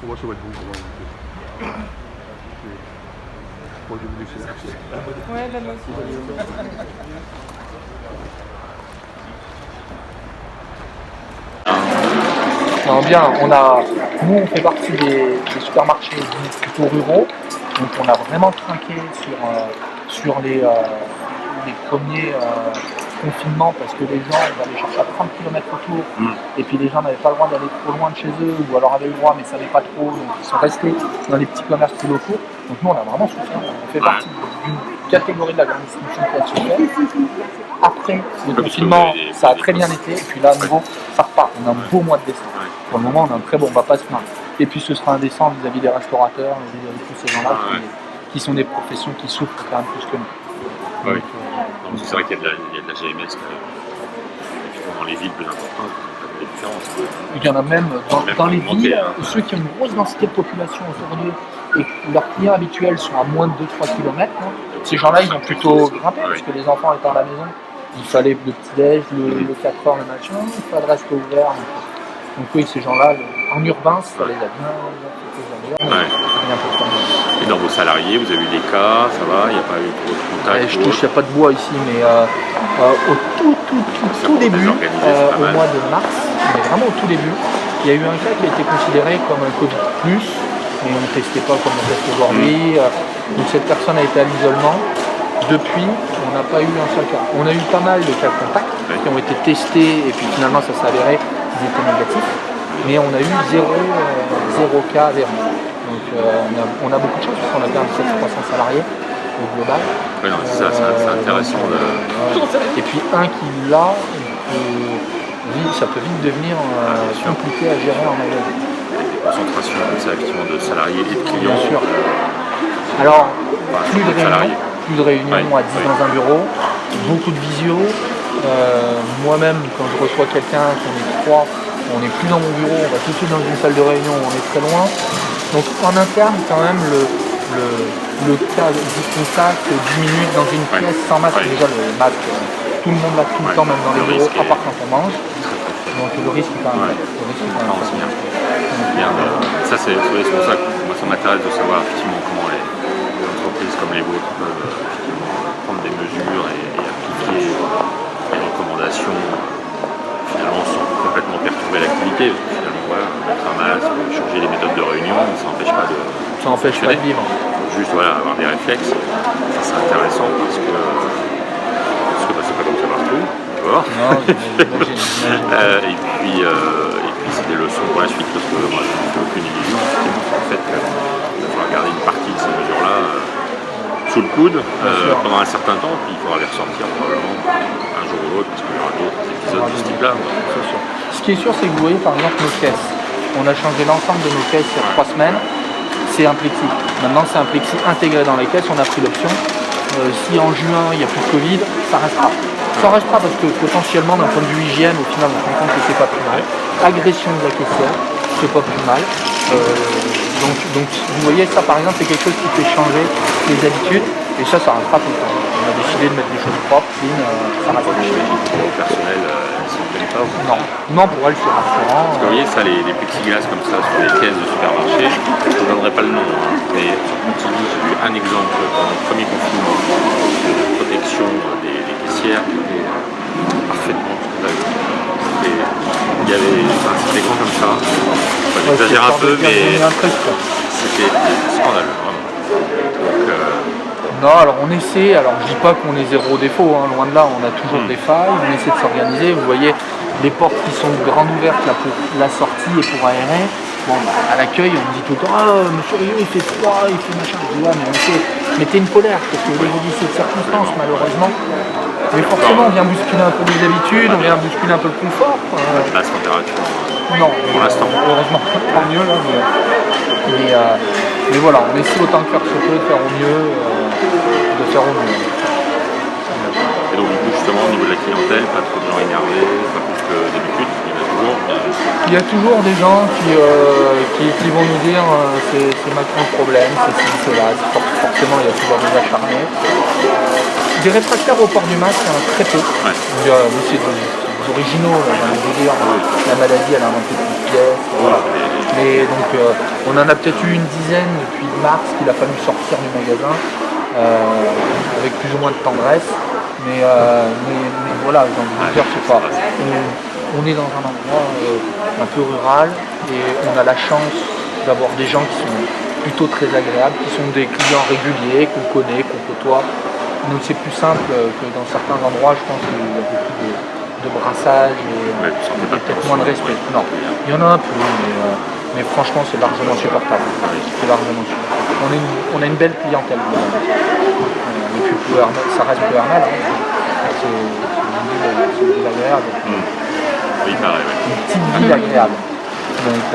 moi, ça va être bon pour moi. Moi, j'ai voulu faire ça. Ouais, là, moi aussi. Non, bien, nous on fait partie des supermarchés plutôt ruraux, donc on a vraiment trinqué sur les premiers confinements parce que les gens ils allaient chercher à 30 km autour et puis les gens n'avaient pas le droit d'aller trop loin de chez eux ou alors avaient le droit mais ne savaient pas trop, donc ils sont restés dans les petits commerces plus locaux. Donc nous on a vraiment souffert, on fait partie d'une catégorie de la grande distribution qui a souffert. Après le confinement, ça a très bien été, et puis là, à nouveau, ça repart. On a un beau mois de décembre. Pour le moment, on a un très bon, on va pas se plaindre. Et puis ce sera indécent vis-à-vis des restaurateurs, vis-à-vis de tous ces gens-là qui sont des professions qui souffrent quand même plus que nous. Oui. Donc, c'est vrai qu'il y a de la GMS dans les villes plus importantes, des différences. Il y en a même dans les villes, ceux qui ont une grosse densité de population autour d'eux et que leurs clients habituels sont à moins de 2-3 km, ces gens-là, ils ont plutôt grimpé parce que les enfants étant à la maison, il fallait le petit-déj, le 4 heures, le machin, pas de resto ouvert. Donc oui, ces gens-là, en urbain, ça les a bien Et dans vos salariés, vous avez eu des cas, ça va, il n'y a pas eu trop de contact? Je touche, il n'y a pas de bois ici, mais au tout début, au mois de mars, mais vraiment au tout début, il y a eu un cas qui a été considéré comme un Covid+, mais on ne testait pas comme on teste aujourd'hui. Donc cette personne a été à l'isolement. Depuis, on n'a pas eu un seul cas. On a eu pas mal de cas de contact qui ont été testés et puis finalement ça s'est avéré qu'ils étaient négatifs. Mais on a eu zéro cas avéré. Donc on a beaucoup de chance parce qu'on a quand même 700-300 salariés au global. Oui, non, c'est ça, c'est intéressant. Et puis un qui l'a, ça peut vite devenir compliqué à gérer en magasin. Concentration comme ça, effectivement, de salariés et de clients. Bien sûr. Alors, plus de réunions à 10 dans un bureau, beaucoup de visio. Moi-même, quand je reçois quelqu'un, qu'on est 3, on n'est plus dans mon bureau, on va tout de suite dans une salle de réunion, on est très loin. Donc en interne, quand même, le cas du contact diminue dans une pièce sans masque. Déjà le masque, tout le monde l'a tout le temps, même dans les bureaux, à part quand on mange. Donc le risque est quand même Ça, c'est pour ça que moi, ça m'intéresse de savoir effectivement comment les entreprises comme les vôtres peuvent prendre des mesures et appliquer les recommandations finalement sans complètement perturber l'activité. Parce que finalement, voilà, mettre un masque, changer les méthodes de réunion, ça n'empêche pas de vivre. Juste avoir des réflexes. Ça, c'est intéressant parce que c'est pas comme ça partout. Et puis c'est des leçons pour la suite parce que moi je n'ai fait aucune illusion sur le fait qu'il faudra garder une partie de ces mesures-là sous le coude pendant un certain temps, puis il faudra les ressortir probablement un jour ou l'autre parce qu'il y aura d'autres épisodes de ce type-là. Ce qui est sûr, c'est que vous voyez par exemple nos caisses. On a changé l'ensemble de nos caisses il y a 3 semaines. C'est un plexi. Maintenant c'est un plexi intégré dans les caisses, on a pris l'option. Si en juin il n'y a plus de Covid, ça restera. Ça restera parce que potentiellement d'un point de vue hygiène, au final on se rend compte que c'est pas plus mal. Agression de la caissière, c'est pas plus mal. Donc vous voyez ça par exemple c'est quelque chose qui fait changer les habitudes et ça restera tout le temps. On a décidé de mettre des choses propres, clean, ça restera. Au personnel, ça ne plaît pas. Non, pour elle c'est rassurant. Parce que vous voyez ça, les plexiglas comme ça sur les caisses de supermarché, je ne vous donnerai pas le nom, mais sur Pontivy j'ai vu un exemple pendant le premier confinement de protection des caissières qui était parfaitement c'était grand comme ça. J'exagère un peu, mais c'était scandaleux, vraiment. Non, alors on essaie, alors je dis pas qu'on est zéro défaut, loin de là, on a toujours des failles, on essaie de s'organiser. Vous voyez les portes qui sont grandes ouvertes là pour la sortie et pour aérer. Bon, à l'accueil, on me dit tout le temps, monsieur Rio, il fait froid, il fait machin. Je dis, ouais, mais monsieur, mettez une polaire, parce que vous avez dit cette circonstance, malheureusement. Mais forcément, on vient bousculer un peu les habitudes, on vient bousculer un peu le confort. Basse température. Non, pour l'instant. Heureusement, pas mieux là. Mais voilà, on essaie autant que faire se peut, de faire au mieux. Et donc, du coup, justement, au niveau de la clientèle, pas trop de gens énervés, pas plus que d'habitude, il y a toujours des gens qui vont nous dire c'est Macron le problème, c'est ci, c'est là, forcément il y a toujours des acharnés. Des réfractaires au port du masque, très peu. Il y a aussi des originaux, j'ai envie de dire, la maladie elle a inventé une pièce. Mais donc on en a peut-être eu une dizaine depuis mars qu'il a fallu sortir du magasin avec plus ou moins de tendresse. Mais voilà, j'ai envie de dire, c'est pas. On est dans un endroit un peu rural et on a la chance d'avoir des gens qui sont plutôt très agréables, qui sont des clients réguliers, qu'on connaît, qu'on côtoie. Donc c'est plus simple que dans certains endroits, je pense qu'il y a beaucoup de brassage et peut-être moins de respect. Non, il y en a un peu, mais franchement c'est largement supportable. C'est largement supportable. On a une belle clientèle. Et puis ça reste Plouernal, hein. C'est une ville agréable. Oui, pareil, ouais. Une petite ville agréable. Donc,